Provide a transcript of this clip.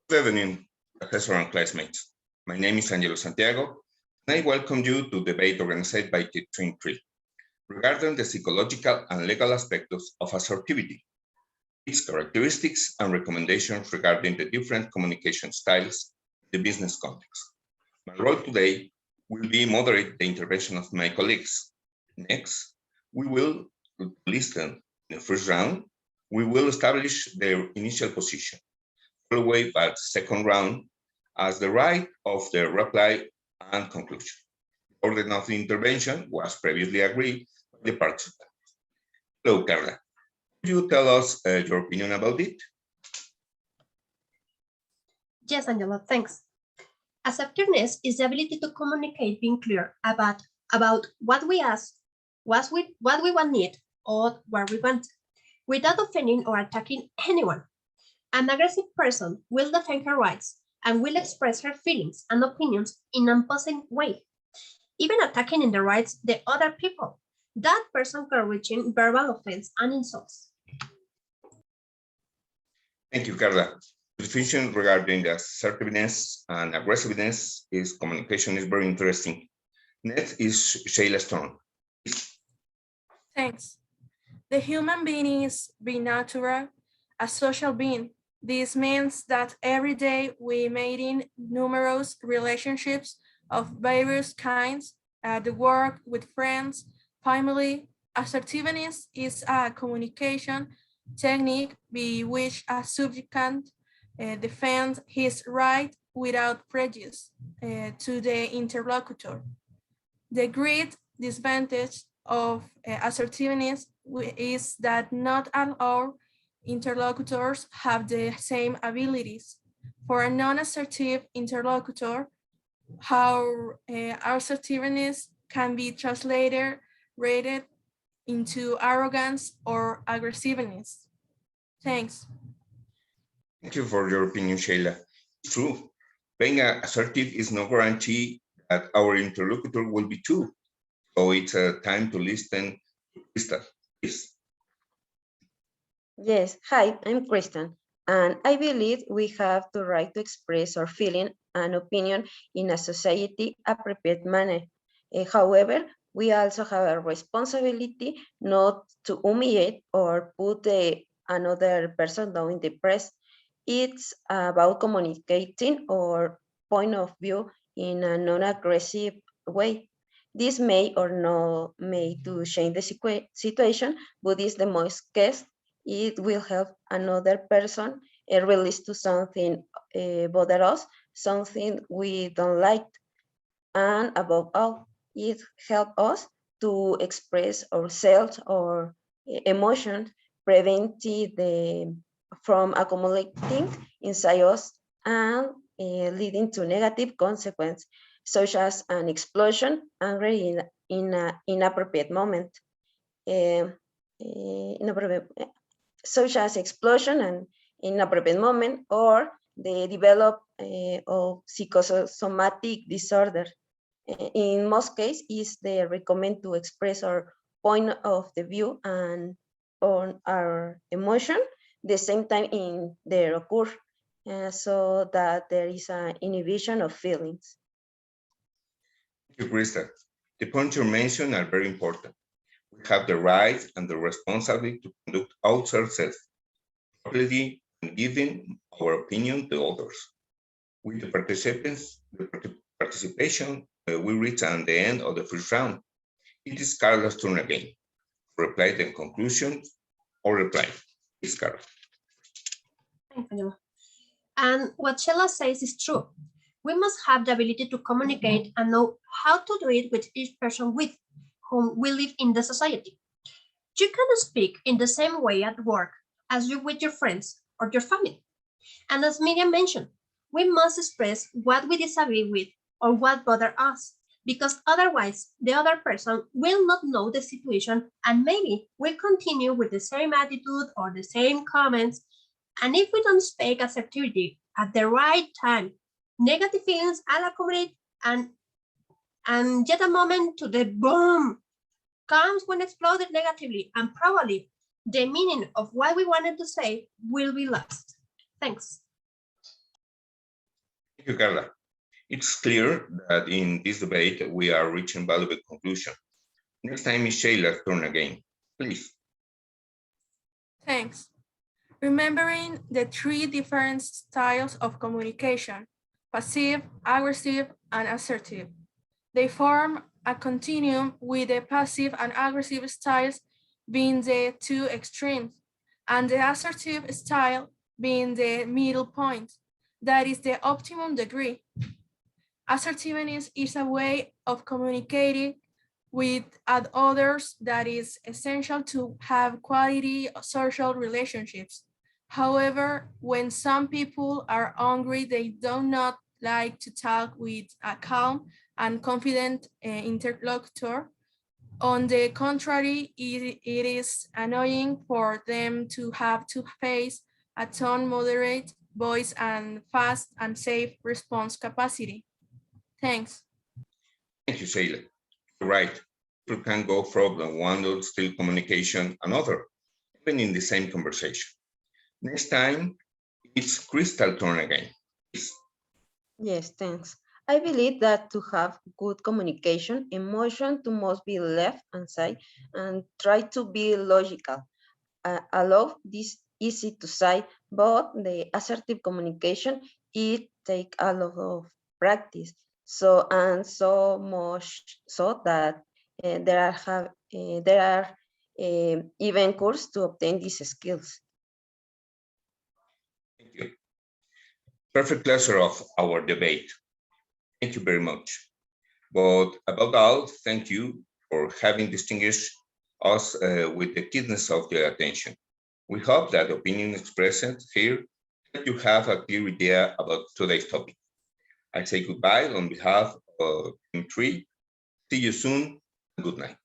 Good evening, professor and classmates. My name is Angelo Santiago, and I welcome you to the debate organized by Team3 regarding the psychological and legal aspects of assertivity, its characteristics and recommendations regarding the different communication styles in the business context. My role today will be moderate the intervention of my colleagues. Next, we will listen. In the first round, we will establish their initial position, followed by the second round as the right of the reply and conclusion. The order of the intervention was previously agreed by the participants. Hello, Carla. Could you tell us your opinion about it? Yes, Angela, thanks. Assertiveness is the ability to communicate, being clear about what we ask, what we need, or what we want, without offending or attacking anyone. An aggressive person will defend her rights and will express her feelings and opinions in an imposing way, even attacking in the rights the other people. That person can reach in verbal offense and insults. Thank you, Carla. The definition regarding the assertiveness and aggressiveness is communication is very interesting. Next is Sheila's turn. Thanks. The human being is by nature a social being. This means that every day we maintain numerous relationships of various kinds at the work, with friends, family. Assertiveness is a communication technique by which a subject can defend his right without prejudice to the interlocutor. The great disadvantage of assertiveness is that not all our interlocutors have the same abilities. For a non-assertive interlocutor, how assertiveness can be translated rated into arrogance or aggressiveness. Thanks. Thank you for your opinion, Sheila. It's true. Being assertive is no guarantee that our interlocutor will be too. So it's time to listen to Krista. Please. Yes, hi, I'm Kristen, and I believe we have the right to express our feeling and opinion in a society appropriate manner. However, we also have a responsibility not to humiliate or put another person down in the press. It's about communicating our point of view in a non-aggressive way. This may or not may to change the situation, but is the most case. It will help another person release to something bother us, something we don't like, and above all, it helps us to express ourselves or emotions, preventing from accumulating inside us and leading to negative consequences, such as an explosion, anger in an inappropriate moment, such as explosion and inappropriate moment, or the development of psychosomatic disorder. In most cases, is they recommend to express our point of the view and on our emotion the same time in they occur, so that there is an inhibition of feelings. Thank you, Krista. The points you mentioned are very important. We have the right and the responsibility to conduct ourselves properly and giving our opinion to others. With the participation, we reach at the end of the first round. It is Carla's turn again. Reply the conclusions or reply. It's Carla. Thank you. And what Sheila says is true. We must have the ability to communicate and know how to do it with each person with whom we live in the society. You cannot speak in the same way at work as you with your friends or your family. And as Miriam mentioned, we must express what we disagree with or what bothers us, because otherwise the other person will not know the situation and maybe will continue with the same attitude or the same comments. And if we don't speak assertivity at the right time, negative feelings will accumulate, and yet a moment to the boom comes when exploded negatively, and probably the meaning of what we wanted to say will be lost. Thanks. Thank you, Carla. It's clear that in this debate, we are reaching valuable conclusions. Next time is Shayla's turn again. Please. Thanks. Remembering the three different styles of communication, passive, aggressive, and assertive. They form a continuum with the passive and aggressive styles being the two extremes, and the assertive style being the middle point, that is the optimum degree. Assertiveness is a way of communicating with others that is essential to have quality social relationships. However, when some people are angry, they do not like to talk with a calm and confident interlocutor. On the contrary, it is annoying for them to have to face a tone moderate voice and fast and safe response capacity. Thanks. Thank you, Shayla. You're right. People can go from one style communication another, even in the same conversation. Next time, it's Crystal turn again. Please. Yes, thanks. I believe that to have good communication, emotion to must be left aside and try to be logical. Allow this easy to say, but the assertive communication, it take a lot of practice. So much so that there are even courses to obtain these skills. Thank you. Perfect closure of our debate. Thank you very much. But above all, thank you for having distinguished us with the keenness of your attention. We hope that opinion expressed here that you have a clear idea about today's topic. I say goodbye on behalf of Team 3. See you soon and good night.